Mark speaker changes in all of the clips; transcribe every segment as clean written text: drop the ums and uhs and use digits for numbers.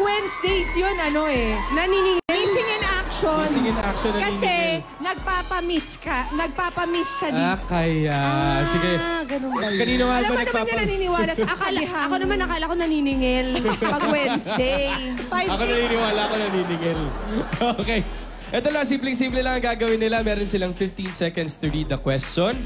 Speaker 1: Wednesdays yun, ano eh.
Speaker 2: Naniningil.
Speaker 1: Missing in action.
Speaker 3: Missing in action,
Speaker 1: Kasi
Speaker 3: naniningil.
Speaker 1: nagpapamiss siya dito.
Speaker 3: Ah, kaya. Sige.
Speaker 2: Ganun ba?
Speaker 3: Kanino nga
Speaker 1: Alam
Speaker 3: ba
Speaker 1: mo naman niya naniniwala sa kasabihan.
Speaker 2: Ako naman nakala ko naniningil pag Wednesday.
Speaker 3: Ako naniniwala ako naniningil. Okay. Ito lang, simpleng-simple lang ang gagawin nila. Meron silang 15 seconds to read the question.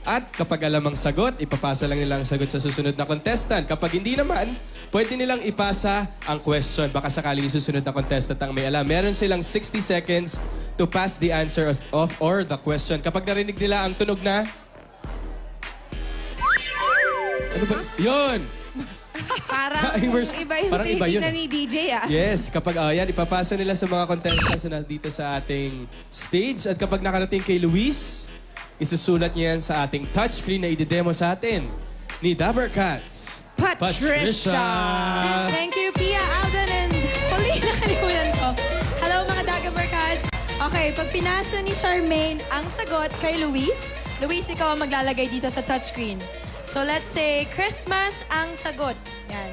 Speaker 3: At kapag alam ang sagot, ipapasa lang nila ang sagot sa susunod na contestant. Kapag hindi naman, pwede nilang ipasa ang question. Baka sakaling susunod na contestant ang may alam. Meron silang 60 seconds to pass the answer of or the question. Kapag narinig nila ang tunog na... Ano ba? Yun!
Speaker 2: Parang iba yung
Speaker 3: parang iba
Speaker 2: tinitignan ni DJ, ah.
Speaker 3: Yes, kapag yan, ipapasa nila sa mga contestants na dito sa ating stage. At kapag nakarating kay Luis, isusulat niya yan sa ating touchscreen na i-demo sa atin ni Dabber Cats.
Speaker 2: Patricia!
Speaker 4: Thank you, Pia, Alden, and huli nakalimutan ko. Hello, mga Dabber Cats. Okay, pag pinasa ni Charmaine ang sagot kay Luis, Luis, ikaw ang maglalagay dito sa touchscreen. So let's say, Christmas ang sagot. Yan.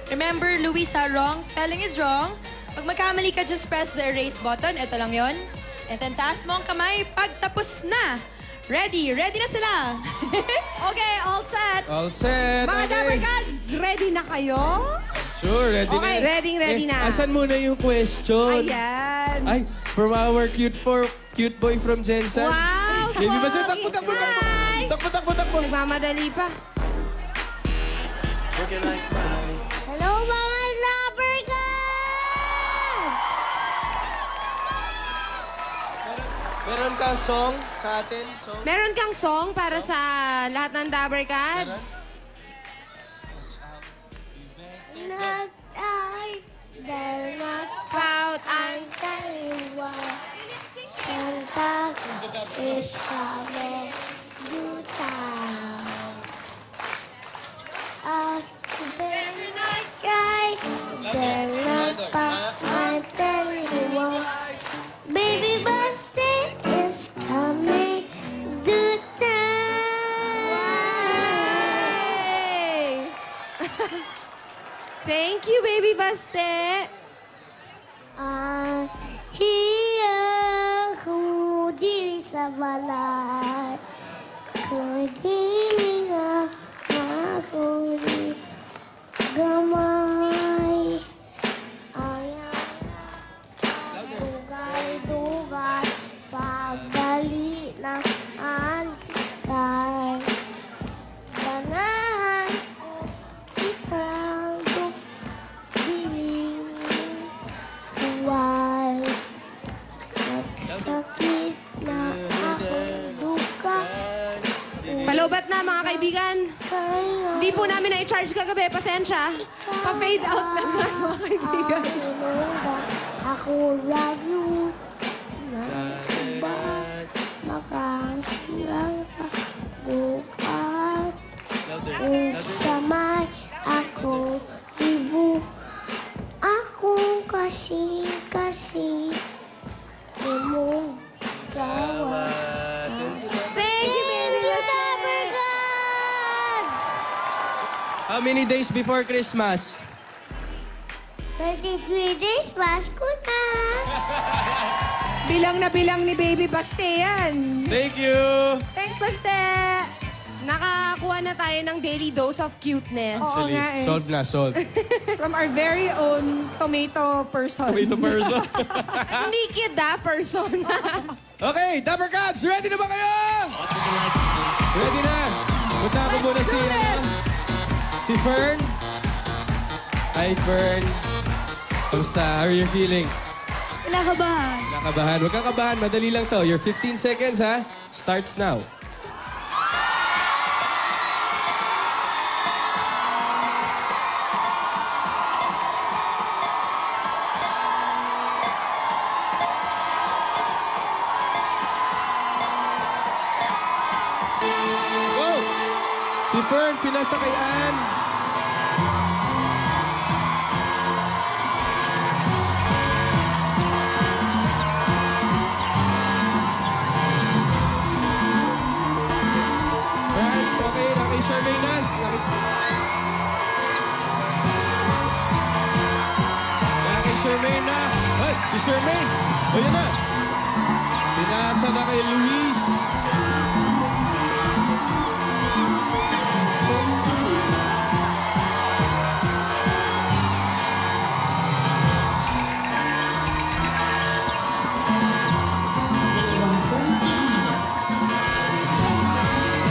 Speaker 4: Remember, Luisa, wrong spelling is wrong. Pag magkamali ka, just press the erase button. Ito lang yon. And then taas mo ang kamay pag tapos na. Ready? Ready na sila.
Speaker 1: Okay, all set.
Speaker 3: All set.
Speaker 1: Mga Dabber Cats, ready na kayo?
Speaker 3: Sure, ready
Speaker 1: Okay.
Speaker 3: na.
Speaker 2: Ready na.
Speaker 3: Asan muna yung question?
Speaker 1: Ayan.
Speaker 3: Ay, from our cute boy from Jensen.
Speaker 2: Wow!
Speaker 3: Baby, basta takbo.
Speaker 2: Hi!
Speaker 3: Takbo.
Speaker 2: Nagmamadali pa.
Speaker 5: Hello, mga Dabber Cats!
Speaker 3: Meron kang song sa atin?
Speaker 2: Meron kang song para sa lahat ng Dabber Cats?
Speaker 5: They're not
Speaker 2: Pout
Speaker 5: I'm telling you what Santa is coming to town. They're not guy, they're not pop. I'm telling you what Baby Busty is coming to town.
Speaker 2: Thank you, Baby Baste.
Speaker 5: Here who did sa balay Kagiming makuli gamay Dugay pagdali na antikay Ganahan itang dilim Huwag nagsakit na akong duka
Speaker 2: Palobat na, mga kaibigan. Hindi po namin na-charge kagabi. Pasensya.
Speaker 1: Pa-fade out na mga kaibigan.
Speaker 5: Ako lagi na iba makasilang sa bukat Kung samay ako ibu Akong kasing-kasing imong gawa
Speaker 2: Thank you, Baby
Speaker 5: Dabber Cats!
Speaker 3: How many days before Christmas?
Speaker 5: 33 days, Pasko na!
Speaker 1: Bilang ni Baby Baste yan.
Speaker 3: Thank you!
Speaker 1: Thanks, Baste!
Speaker 2: Nakakuha na tayo ng daily dose of cuteness.
Speaker 1: Oo
Speaker 3: Actually,
Speaker 1: nga eh.
Speaker 3: solved.
Speaker 1: From our very own tomato person.
Speaker 3: Tomato person.
Speaker 2: Hindi kid, person.
Speaker 3: Okay, Dabber Cats, ready na ba kayo? Ready na. Punta ko muna si Fern. Hi, Fern. Kamusta? How are you feeling?
Speaker 1: Kinakabahan.
Speaker 3: Nakabahan. Huwag kang kabahan. Madali lang to. Your 15 seconds, ha? Starts now. Go! Si Fern, pinasa kay Ann. Friends, okay na kay Charmaine na. Shermaine na. Ay, si Shermaine. Ayan na. Pinasa na kay Luis.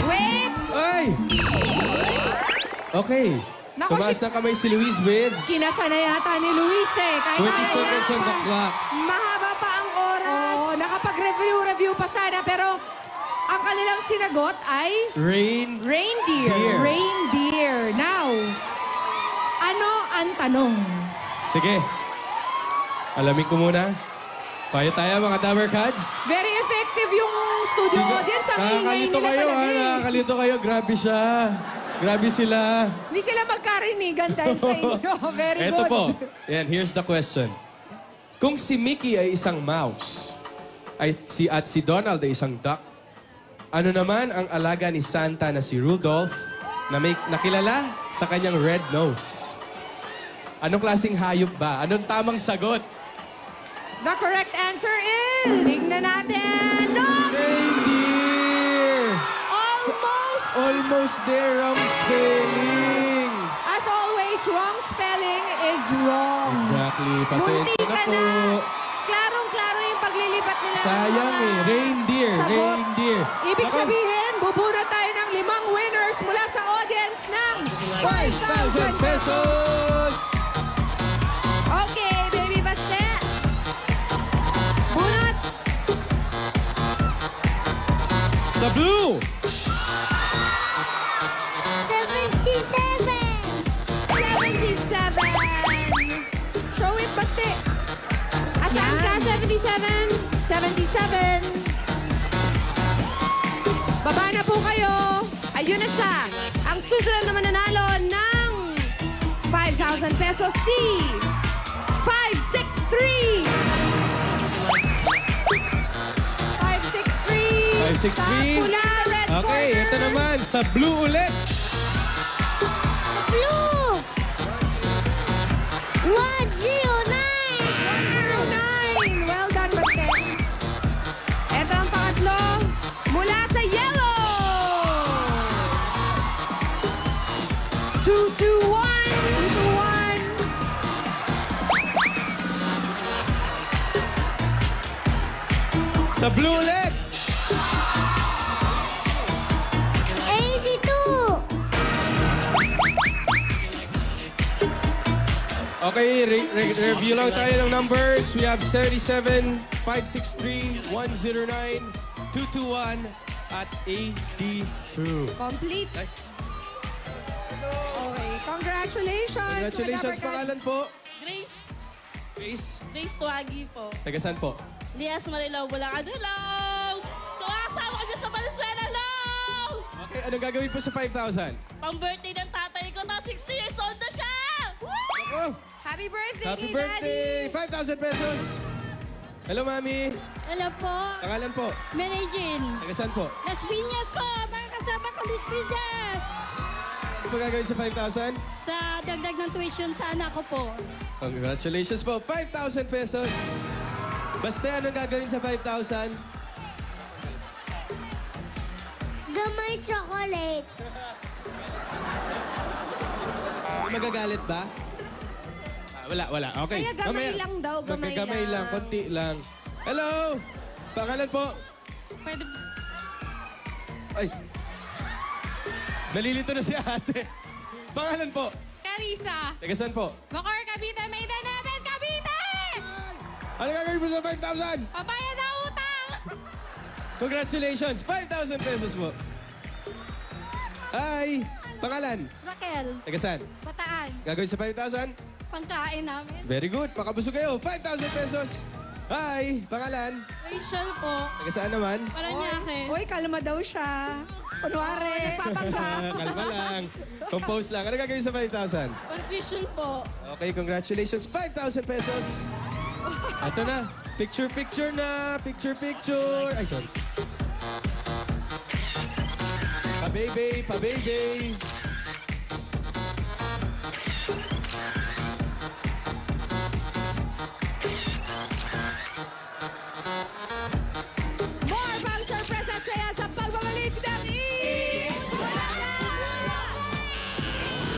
Speaker 2: Wait!
Speaker 3: Ay! Okay.
Speaker 1: Naku,
Speaker 3: Tumaas ng kamay si Luis with
Speaker 1: Kinasa na yata ni Luis eh. Kahit
Speaker 3: 20 seconds on the clock.
Speaker 2: Mahaba pa ang oras.
Speaker 1: Oo, nakapag-review pa sana. Pero ang kanilang sinagot ay
Speaker 2: Reindeer.
Speaker 3: Deer.
Speaker 1: reindeer. Now, ano ang tanong?
Speaker 3: Sige. Alamin ko muna. Payo tayo mga Dabber Cats.
Speaker 1: Very effective yung studio audience. Ang ingay
Speaker 3: Nakakalito
Speaker 1: nila
Speaker 3: kayo,
Speaker 1: talaga
Speaker 3: ha?
Speaker 1: eh.
Speaker 3: Nakakalito kayo. Grabe siya. Grabe sila.
Speaker 1: Hindi sila magkarinigan dahil sa inyo. Very
Speaker 3: Ito
Speaker 1: good.
Speaker 3: po. Yan, here's the question. Kung si Mickey ay isang mouse, at si Donald ay isang duck, ano naman ang alaga ni Santa na si Rudolph na may nakilala sa kanyang red nose? Anong klaseng hayop ba? Anong tamang sagot?
Speaker 1: The correct answer is...
Speaker 2: Tignan natin. No!
Speaker 3: Reindeer!
Speaker 1: Almost!
Speaker 3: Almost there, wrong spelling.
Speaker 1: As always, wrong spelling is wrong.
Speaker 3: Exactly. Pasensya
Speaker 2: Munti
Speaker 3: na
Speaker 2: ka
Speaker 3: po.
Speaker 2: na. Klarong-klaro yung paglilipat nila. ng
Speaker 3: Sayang
Speaker 2: mga
Speaker 3: eh. Reindeer.
Speaker 2: sagot.
Speaker 3: Reindeer.
Speaker 1: Ibig
Speaker 3: Ako,
Speaker 1: sabihin, bubura tayo ng 5 winners mula sa audience ng
Speaker 3: 5,000 pesos!
Speaker 2: Okay, baby baste. Bunot.
Speaker 3: Sa blue!
Speaker 5: 77.
Speaker 2: 77.
Speaker 1: Show it, Baste.
Speaker 2: Asaan ka, 77?
Speaker 1: 77. Baba na po kayo.
Speaker 2: Ayun na siya. Ang susunod na mananalo ng 5,000 pesos si 563.
Speaker 1: 563.
Speaker 3: 563.
Speaker 1: Sa pula, red
Speaker 3: Okay,
Speaker 1: corner.
Speaker 3: ito naman. Sa blue ulit.
Speaker 5: Blue. 109.
Speaker 1: 109. Well done, Baste.
Speaker 2: Ito ang pangatlo. Mula sa yellow. 221.
Speaker 1: 221.
Speaker 3: Sa blue ulit.
Speaker 5: 82.
Speaker 3: Okay, review lang tayo ng numbers. We have 77, 563, 109, 221, at 82.
Speaker 2: Complete.
Speaker 1: Okay, congratulations.
Speaker 3: Congratulations,
Speaker 1: Madam
Speaker 3: pangalan po.
Speaker 6: Grace,
Speaker 3: Grace,
Speaker 6: Grace Tuagi po.
Speaker 3: tagasan po.
Speaker 6: Lias Marilaw, Bulacan. Hello! So, kasama ko dyan sa Valenzuela. Hello!
Speaker 3: Okay, anong gagawin po sa 5,000?
Speaker 6: Pang-birthday ng tatay ko, na 60 years old na siya! Woo!
Speaker 3: Oh,
Speaker 2: Happy birthday,
Speaker 3: happy
Speaker 2: kay
Speaker 3: birthday! 5,000 pesos! Hello, Mami.
Speaker 6: Hello po,
Speaker 3: Pangalan po.
Speaker 6: Mary Jane.
Speaker 3: Tagasan po.
Speaker 6: Las Piñas po, mga kasama ko Las Piñas.
Speaker 3: Ano po gagawin sa 5,000?
Speaker 6: Sa dagdag ng tuition sa anak ko po.
Speaker 3: Congratulations po. 5,000 pesos. Basta anong gagawin sa 5,000?
Speaker 5: Gamay chocolate.
Speaker 3: Magagalit ba? Wala. Okay.
Speaker 2: Kaya gamay
Speaker 3: Mamaya.
Speaker 2: lang daw, gamay
Speaker 3: Magkagamay lang.
Speaker 2: lang.
Speaker 3: Konti lang. Hello! Pangalan po?
Speaker 6: Pwede,
Speaker 3: Ay! Nalilito na si ate. Pangalan po?
Speaker 2: Carissa.
Speaker 3: Tagasan po.
Speaker 2: Bacor, Cavite, Mayda namin, Cavite!
Speaker 3: Ano gagawin mo sa 5,000?
Speaker 2: Pabayad na utang!
Speaker 3: Congratulations! 5,000 pesos po. Hi! Pangalan?
Speaker 6: Raquel,
Speaker 3: Tagasan?
Speaker 6: Bataan,
Speaker 3: Gagawin sa 5,000?
Speaker 6: pangkain namin.
Speaker 3: Very good. Pakabusog kayo. 5,000 pesos. Hi! Pangalan?
Speaker 6: Rachel po,
Speaker 3: Tagasaan naman?
Speaker 6: Paranaque.
Speaker 1: Uy, kalma daw siya. Kunwari.
Speaker 3: Kalma lang. Compose lang. Ano gagawin sa 5,000?
Speaker 6: Pang-tuition po.
Speaker 3: Okay, congratulations. 5,000 pesos. Ito na. Picture na. Picture. Ay, sorry. Pa-baby.